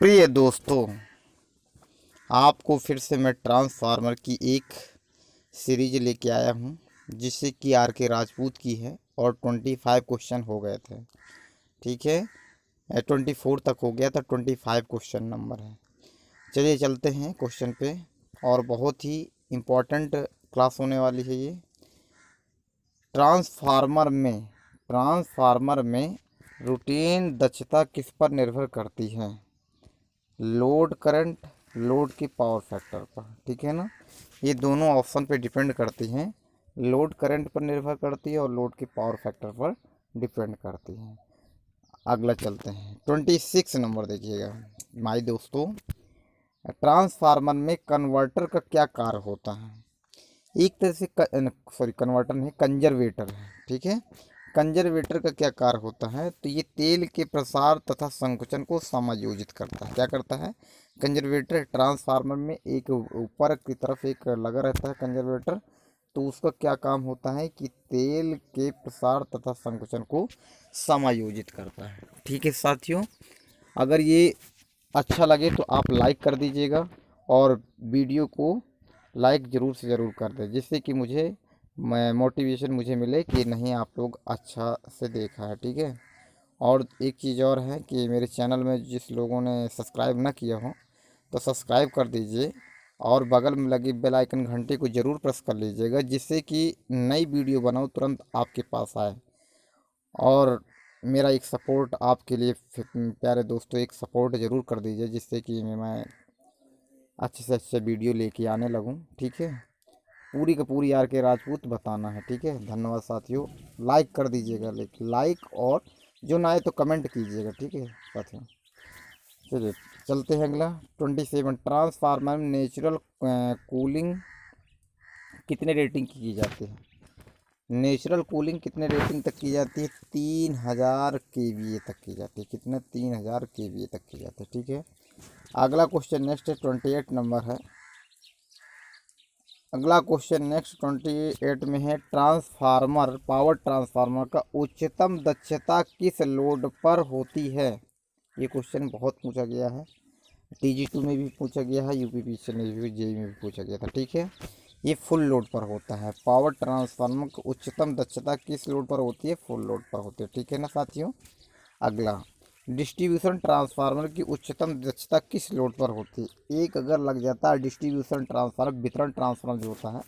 प्रिय दोस्तों, आपको फिर से मैं ट्रांसफार्मर की एक सीरीज लेके आया हूँ जिससे कि आर के राजपूत की है और 25 क्वेश्चन हो गए थे। ठीक है, 24 तक हो गया था, 25 क्वेश्चन नंबर है। चलिए चलते हैं क्वेश्चन पे। और बहुत ही इम्पोर्टेंट क्लास होने वाली है ये। ट्रांसफार्मर में रूटीन दक्षता किस पर निर्भर करती है? लोड करंट, लोड की पावर फैक्टर पर। ठीक है ना, ये दोनों ऑप्शन पे डिपेंड करती हैं। लोड करंट पर निर्भर करती है और लोड की पावर फैक्टर पर डिपेंड करती है। अगला चलते हैं, 26 नंबर देखिएगा माय दोस्तों। ट्रांसफार्मर में कन्वर्टर का क्या कार्य होता है? एक तरह से कन्वर्टर नहीं, कंजर्वेटर है। ठीक है, कंजर्वेटर का क्या कार्य होता है? तो ये तेल के प्रसार तथा संकुचन को समायोजित करता है। क्या करता है कंजर्वेटर? ट्रांसफार्मर में एक ऊपर की तरफ एक लगा रहता है कंजर्वेटर, तो उसका क्या काम होता है कि तेल के प्रसार तथा संकुचन को समायोजित करता है। ठीक है साथियों, अगर ये अच्छा लगे तो आप लाइक कर दीजिएगा और वीडियो को लाइक ज़रूर से ज़रूर कर दें, जिससे कि मुझे मोटिवेशन मुझे मिले कि नहीं आप लोग अच्छा से देखा है। ठीक है, और एक चीज़ और है कि मेरे चैनल में जिस लोगों ने सब्सक्राइब ना किया हो तो सब्सक्राइब कर दीजिए और बगल में लगी बेल आइकन घंटे को ज़रूर प्रेस कर लीजिएगा, जिससे कि नई वीडियो बनाऊँ तुरंत आपके पास आए। और मेरा एक सपोर्ट आपके लिए प्यारे दोस्तों, एक सपोर्ट ज़रूर कर दीजिए, जिससे कि मैं अच्छे से अच्छे वीडियो लेके आने लगूं। ठीक है, पूरी का पूरी आर के राजपूत बताना है। ठीक है, धन्यवाद साथियों। लाइक कर दीजिएगा, लाइक, और जो ना आए तो कमेंट कीजिएगा। ठीक है साथियों, चलिए चलते हैं अगला। 27, ट्रांसफार्मर में नेचुरल कूलिंग कितने रेटिंग की जाती है? नेचुरल कूलिंग कितने रेटिंग तक की जाती है? 3000 kVA तक की जाती है। कितना? 3000 kVA तक की जाती है। ठीक है, अगला क्वेश्चन नेक्स्ट है, 28 नंबर है। अगला क्वेश्चन नेक्स्ट 28 में है, पावर ट्रांसफार्मर का उच्चतम दक्षता किस लोड पर होती है? ये क्वेश्चन बहुत पूछा गया है, TG2 में भी पूछा गया है, यूपीपीसी में भी, जेई में भी पूछा गया था। ठीक है, ये फुल लोड पर होता है। पावर ट्रांसफार्मर की उच्चतम दक्षता किस लोड पर होती है? फुल लोड पर होती है। ठीक है ना साथियों, अगला, डिस्ट्रीब्यूशन ट्रांसफार्मर की उच्चतम दक्षता किस लोड पर होती है? एक अगर लग जाता है डिस्ट्रीब्यूशन ट्रांसफार्मर, वितरण ट्रांसफार्मर जो होता है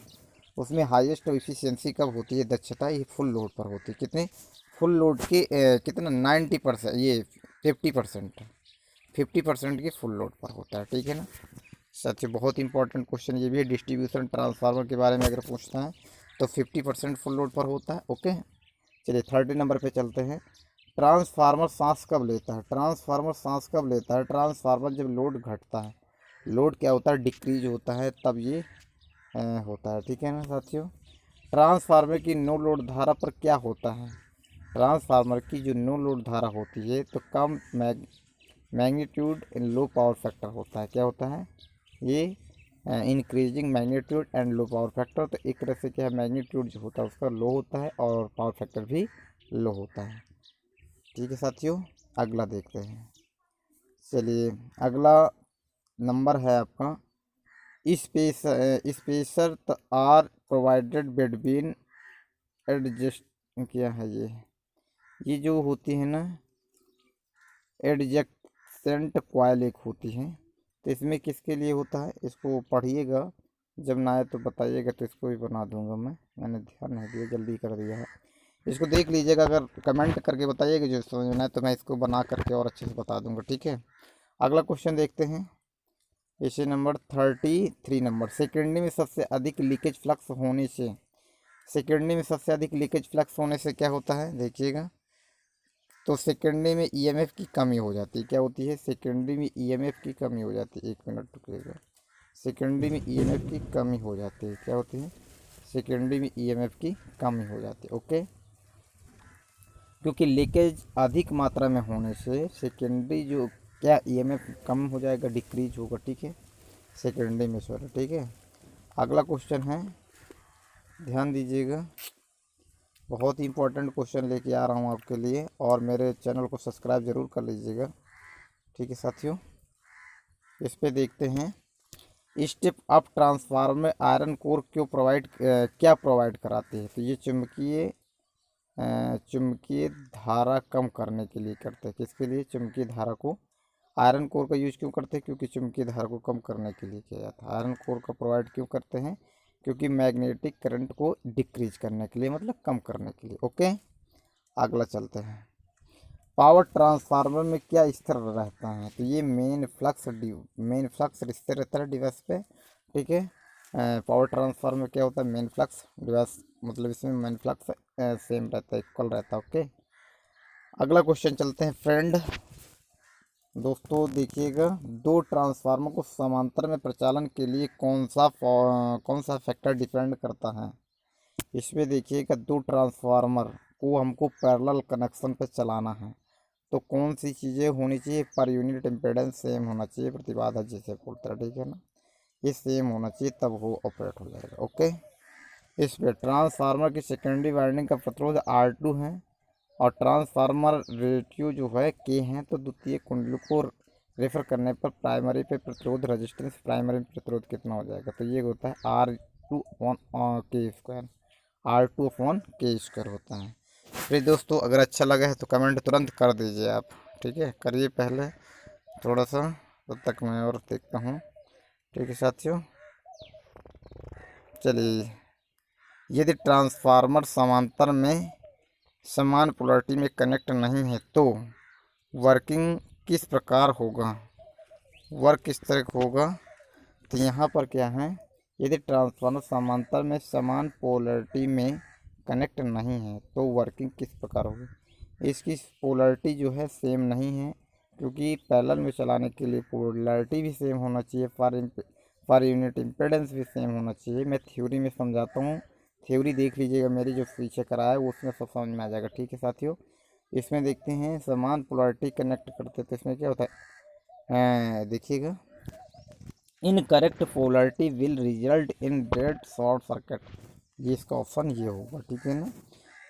उसमें हाईएस्ट एफिशिएंसी कब होती है? दक्षता ये फुल लोड पर होती है। कितने? फुल लोड के कितना? 90%, ये 50%, 50% की फुल लोड पर होता है। ठीक है ना, सच बहुत इंपॉर्टेंट क्वेश्चन ये भी है। डिस्ट्रीब्यूशन ट्रांसफार्मर के बारे में अगर पूछता है तो 50% फुल लोड पर होता है। ओके, चलिए 30 नंबर पे चलते हैं। ट्रांसफार्मर सांस कब लेता है? ट्रांसफार्मर सांस कब लेता है? ट्रांसफार्मर जब लोड घटता है, लोड क्या होता है? डिक्रीज होता है, तब ये होता है। ठीक है ना साथियों, ट्रांसफार्मर की नो लोड धारा पर क्या होता है? ट्रांसफार्मर की जो नो लोड धारा होती है तो कम मैग्नीट्यूड इन लो पावर फैक्टर होता है। क्या होता है ये? Increasing magnitude and low power factor. तो एक तरह से क्या है, मैग्नीट्यूड जो होता है उसका लो होता है और पावर फैक्टर भी लो होता है। ठीक है साथियों, अगला देखते हैं। चलिए अगला नंबर है आपका, spacer are provided between adjust, क्या है ये जो होती है ना, एडजेक्सेंट कॉइल एक होती है, तो इसमें किसके लिए होता है? इसको पढ़िएगा, जब ना आए तो बताइएगा, तो इसको भी बना दूंगा मैंने ध्यान नहीं दिया, जल्दी कर दिया है। इसको देख लीजिएगा, अगर कमेंट करके बताइएगा जो समझ में आए तो मैं इसको बना करके और अच्छे से बता दूंगा। ठीक है, अगला क्वेश्चन देखते हैं। इसे नंबर 33 नंबर, सेकेंडरी में सबसे अधिक लीकेज फ्लक्स होने से, सेकेंडरी में सबसे अधिक लीकेज फ्लक्स होने से क्या होता है? देखिएगा, तो सेकेंडरी में ईएमएफ की कमी हो जाती है। क्या होती है? सेकेंडरी में ईएमएफ की कमी हो जाती है। एक मिनट रुकिएगा, सेकेंडरी में ईएमएफ की कमी हो जाती है। क्या होती है? सेकेंडरी में ईएमएफ की कमी हो जाती है। ओके, क्योंकि लीकेज अधिक मात्रा में होने से सेकेंडरी जो क्या ईएमएफ कम हो जाएगा, डिक्रीज होगा। ठीक है, सेकेंडरी में सॉरी। ठीक है, अगला क्वेश्चन है, ध्यान दीजिएगा, बहुत ही इंपॉर्टेंट क्वेश्चन लेके आ रहा हूँ आपके लिए, और मेरे चैनल को सब्सक्राइब ज़रूर कर लीजिएगा। ठीक है साथियों, इस पे देखते हैं, step up transformer iron core क्या प्रोवाइड कराती है। तो ये चुंबकीय धारा कम करने के लिए करते हैं। किसके लिए? चुंबकीय धारा को आयरन कोर का यूज क्यों करते हैं? क्योंकि चुंबकीय धारा को कम करने के लिए किया जाता है। आयरन कोर का प्रोवाइड क्यों करते हैं? क्योंकि मैग्नेटिक करंट को डिक्रीज करने के लिए, मतलब कम करने के लिए। ओके, अगला चलते हैं। पावर ट्रांसफार्मर में क्या स्थिर रहता है? तो ये मेन फ्लक्स स्थिर रहता है डिवाइस पे। ठीक है, पावर ट्रांसफार्मर क्या होता है? मेन फ्लक्स डिवाइस, मतलब इसमें मेन फ्लक्स सेम रहता है, इक्वल रहता है। ओके, अगला क्वेश्चन चलते हैं फ्रेंड। दोस्तों देखिएगा, दो ट्रांसफार्मर को समांतर में प्रचालन के लिए कौन सा फैक्टर डिपेंड करता है? इसमें देखिएगा, दो ट्रांसफार्मर को हमको पैरेलल कनेक्शन पे चलाना है, तो कौन सी चीज़ें होनी चाहिए? पर यूनिट इम्पीडेंस सेम होना चाहिए, प्रतिबाधा जैसे बोलते हैं, ठीक है ना, ये सेम होना चाहिए, तब वो ऑपरेट हो जाएगा। ओके, इस पे ट्रांसफार्मर की सेकेंडरी वाइंडिंग का प्रतिरोध R2 है और ट्रांसफार्मर रेटियो जो है K है, तो द्वितीय कुंडली को रेफर करने पर प्राइमरी पे प्रतिरोध रेजिस्टेंस प्राइमरी में प्रतिरोध कितना हो जाएगा? तो ये होता है R2/K² होता है। फिर दोस्तों अगर अच्छा लगा है तो कमेंट तुरंत कर दीजिए आप, ठीक है, करिए पहले थोड़ा सा, तब तक मैं और देखता हूँ। ठीक है साथियों, चलिए, यदि ट्रांसफार्मर समांतर में समान पोलैरिटी में कनेक्ट नहीं है तो वर्किंग किस प्रकार होगा? वर्क किस तरह होगा? तो यहाँ पर क्या है, यदि ट्रांसफार्मर समांतर में समान पोलैरिटी में कनेक्ट नहीं है तो वर्किंग किस प्रकार होगी? इसकी पोलैरिटी जो है सेम नहीं है, क्योंकि पैरेलल में चलाने के लिए पोलैरिटी भी सेम होना चाहिए, पर यूनिट इम्पीडेंस भी सेम होना चाहिए। मैं थ्योरी में समझाता हूँ, थ्योरी देख लीजिएगा मेरी जो पीछे कराया है, वो उसमें सब समझ में आ जाएगा। ठीक है साथियों, इसमें देखते हैं समान पोलैरिटी कनेक्ट करते तो इसमें क्या होता है, देखिएगा, incorrect polarity will result in dead short circuit. ये इसका ऑप्शन ये होगा, ठीक है ना,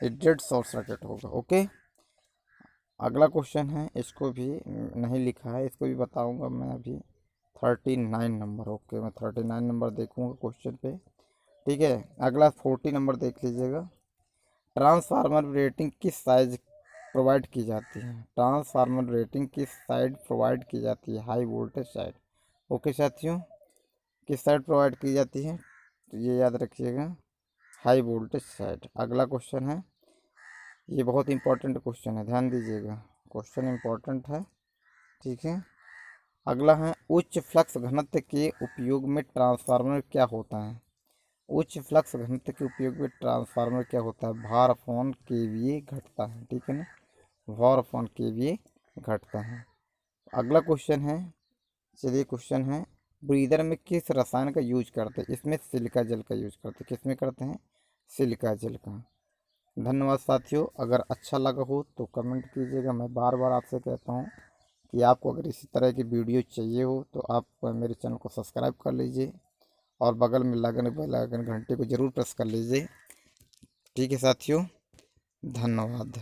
ये डेड शॉर्ट सर्किट होगा। ओके, अगला क्वेश्चन है, इसको भी नहीं लिखा है, इसको भी बताऊंगा मैं अभी। 39 नंबर, ओके, मैं 39 नंबर देखूंगा क्वेश्चन पे। ठीक है, अगला 40 नंबर देख लीजिएगा। ट्रांसफार्मर रेटिंग किस साइज प्रोवाइड की जाती है? ट्रांसफार्मर रेटिंग किस साइड प्रोवाइड की जाती है? High voltage side. ओके साथियों, किस साइड प्रोवाइड की जाती है? तो ये याद रखिएगा, हाई वोल्टेज साइड। अगला क्वेश्चन है, ये बहुत इंपॉर्टेंट क्वेश्चन है, ध्यान दीजिएगा, क्वेश्चन इंपॉर्टेंट है। ठीक है, अगला है, उच्च फ्लक्स घनत्व के उपयोग में ट्रांसफार्मर क्या होता है? उच्च फ्लक्स घनत्व के उपयोग में ट्रांसफार्मर क्या होता है? भार अपॉन केवीए घटता है, ठीक है ना, भार अपॉन केवीए घटता है। अगला क्वेश्चन है, चलिए क्वेश्चन है, ब्रीदर में किस रसायन का यूज करते हैं? इसमें सिलिका जल का यूज करते हैं। किस में करते हैं? सिलिका जल का। धन्यवाद साथियों, अगर अच्छा लगा हो तो कमेंट कीजिएगा। मैं बार बार आपसे कहता हूँ कि आपको अगर इसी तरह की वीडियो चाहिए हो तो आप मेरे चैनल को सब्सक्राइब कर लीजिए और बगल में लगने बेल आइकन घंटे को ज़रूर प्रेस कर लीजिए। ठीक है साथियों, धन्यवाद।